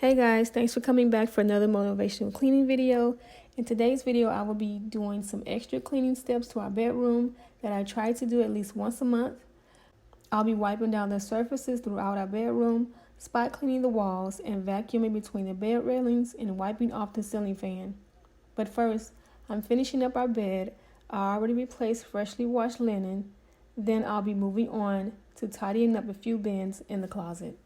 Hey guys, thanks for coming back for another motivational cleaning video. In today's video, I will be doing some extra cleaning steps to our bedroom that I try to do at least once a month. I'll be wiping down the surfaces throughout our bedroom, spot cleaning the walls, and vacuuming between the bed railings and wiping off the ceiling fan. But first, I'm finishing up our bed. I already replaced freshly washed linen. Then I'll be moving on to tidying up a few bins in the closet.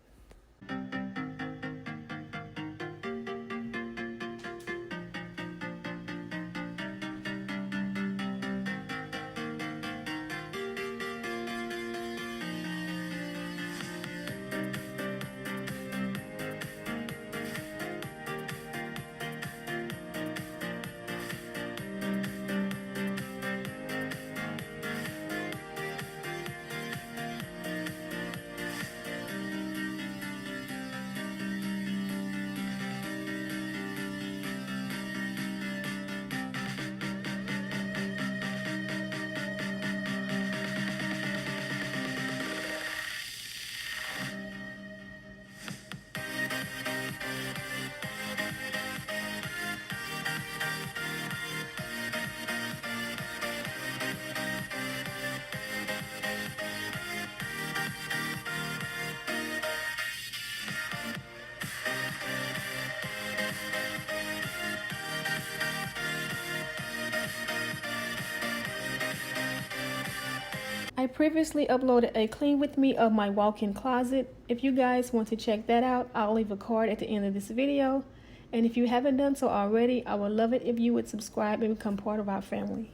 I previously uploaded a clean with me of my walk-in closet. If you guys want to check that out, I'll leave a card at the end of this video. And if you haven't done so already, I would love it if you would subscribe and become part of our family.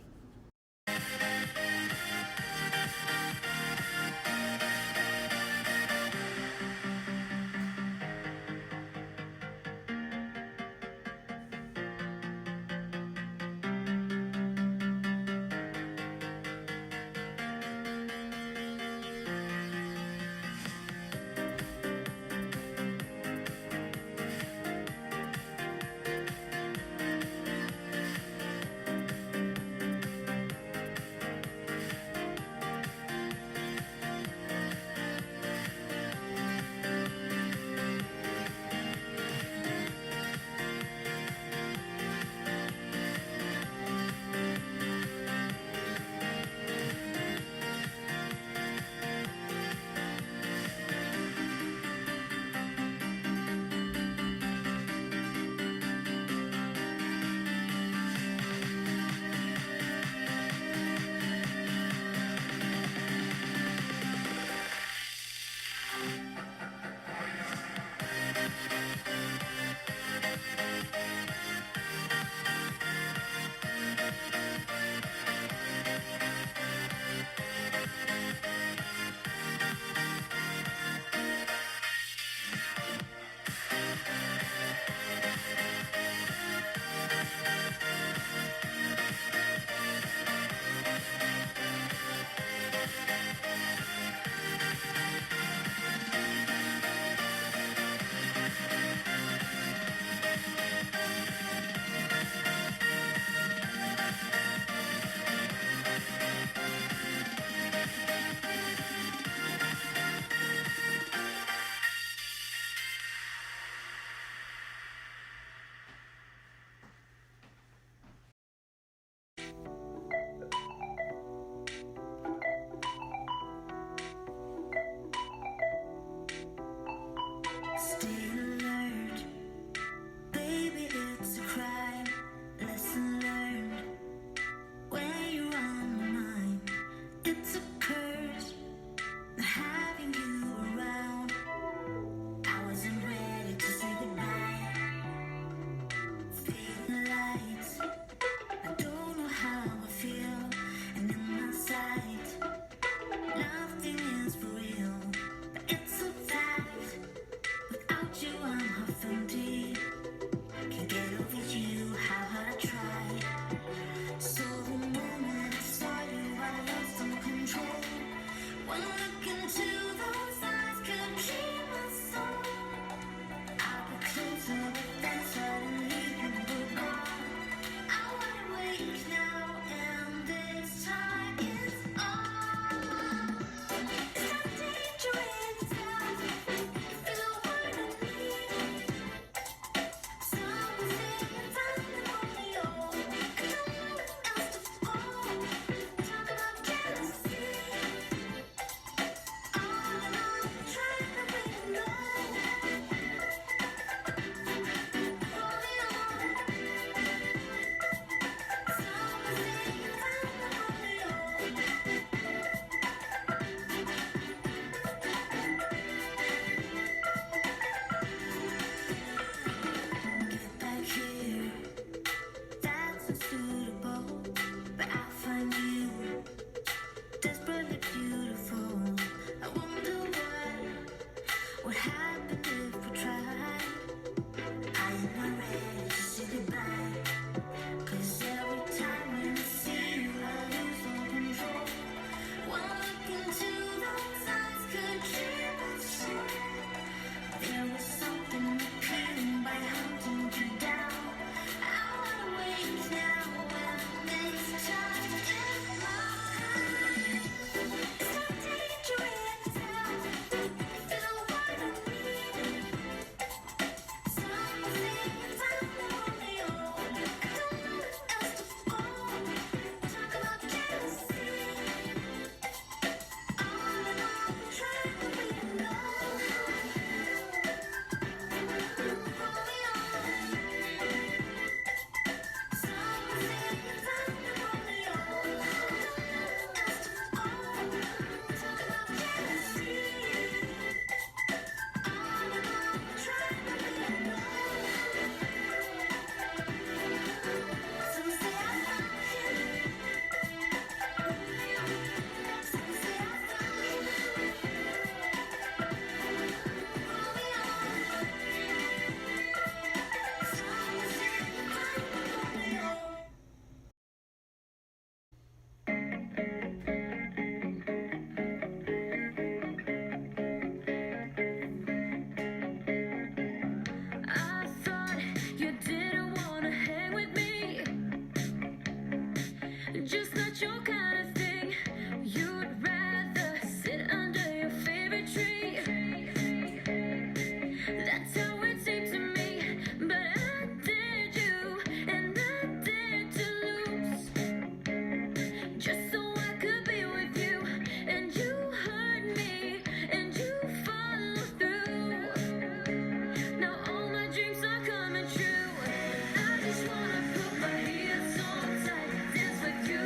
suitable, but I find you desperately beautiful. I wonder what would happen if we tried. I am not ready to say goodbye, 'cause every time when I see you I lose all control. One look into those eyes could kill my soul. There was something appealing by hunting you down. I wanna wake now when next time in my eyes. It's so dangerous now. Feel what I need. Some things I'm lonely on. I don't know what else to fall. Talk about jealousy. On and on, trying to be alone. Pull me on. Some things I'm lonely on. I don't know what else to fall. Talk about jealousy. On and on, trying to be alone. Some say I found him. Some say I found him. Pull me on. Some say I'm lonely on. I thought you didn't wanna hang with me, just not your kind of thing. You'd rather sit under your favorite tree. That's how it seemed to me, but I dared you and I dared to lose, just so I could be with you. And you hurt me and you followed through. Now all my dreams are coming true. I just wanna put my heels on tight, dance with you.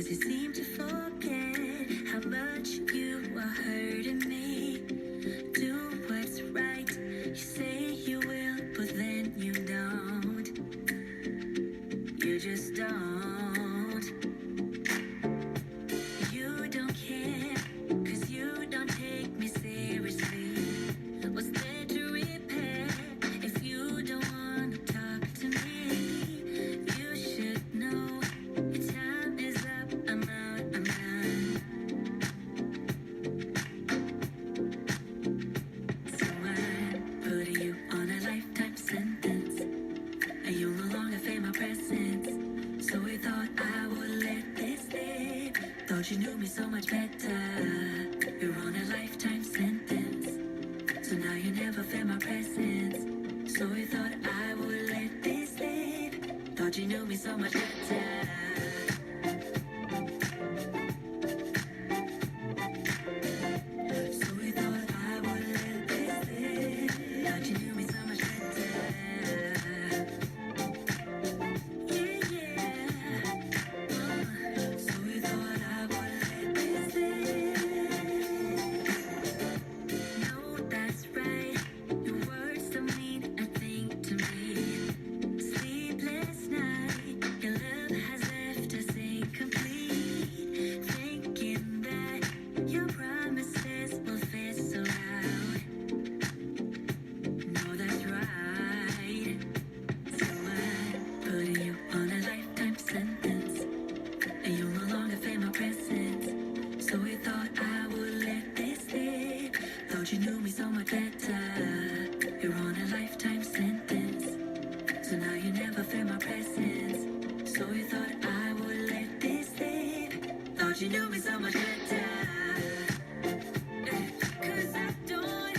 'cause you seem to forget how much you are hurting me. Do what's right, you say you will, but then you don't. You just don't. You don't care, 'cause you don't take me seriously. What's there to repair if you don't wanna talk to me? You should know your time is up. I'm out, I'm done. So I'm putting you on a lifetime sentence, and you'll no longer feel my presence. So we thought I would let this live. Thought you knew me so much better. You're on a lifetime sentence, so now you never feel my presence. So we thought I would let this live. Thought you knew me so much better. So we thought I would let this live. Thought you knew me so much better. Yeah, yeah. So we thought I would let this live. No, that's right. Your words don't mean a thing to me. Sleepless night, your love has left us incomplete. Thinking that your promises will fizzle out. No, that's right. So I'm putting you on a lifetime sentence, and you'll no longer feel my presence. So we thought I would let this live. Thought you knew me so much better. You're on a lifetime sentence, so now you never feel my presence. So we thought I would let this live. Thought you knew me so much better. 'Cause I don't.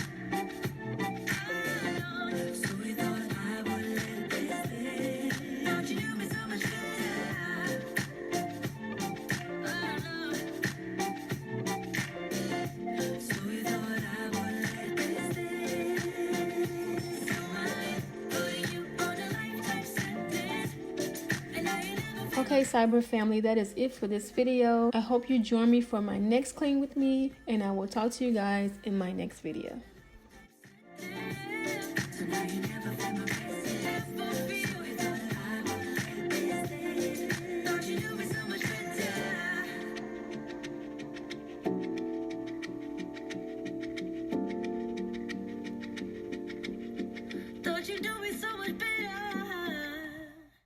So we thought I would let this live. Thought you knew me so much better. So we thought I would let this live. So I'm putting you on a lifetime sentence, and now you never. Okay, cyber family, that is it for this video. I hope you join me for my next clean with me, and I will talk to you guys in my next video. So now you never feel my presence.